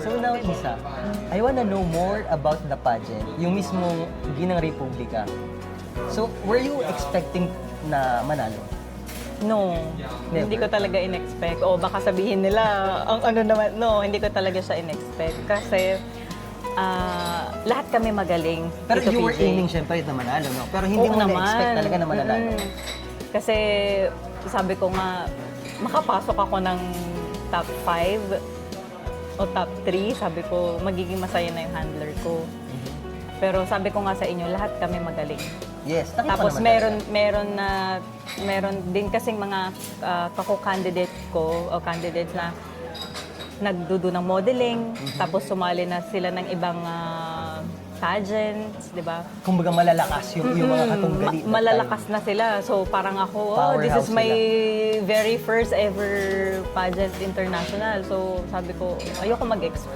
So now, Isa, I wanna know more about the pageant, yung mismong Ginang Republika. So, were you expecting na manalo? No, Never? hindi ko talaga in-expect. O baka sabihin nila, ang ano naman, no, hindi ko talaga siya in-expect. Kasi lahat kami magaling. Pero dito, you were PJ. aiming syempre na manalo, no? Pero hindi Oo mo naman. na-expect talaga na mananalo. Kasi sabi ko nga, makapasok ako ng top 5 o top 3, sabi ko, magiging masaya na yung handler ko. Pero sabi ko nga sa inyo, lahat kami magaling. Yes, nakita Tapos naman meron din kasing mga kako-candidate ko o candidates na nagdudo ng modeling, tapos sumali na sila ng ibang pageants, di ba? kumbaga malalakas yung mga katunggali. that Malalakas time. na sila. So parang ako, this Powerhouse is my very first ever pageant international. So sabi ko, ayoko mag-expect.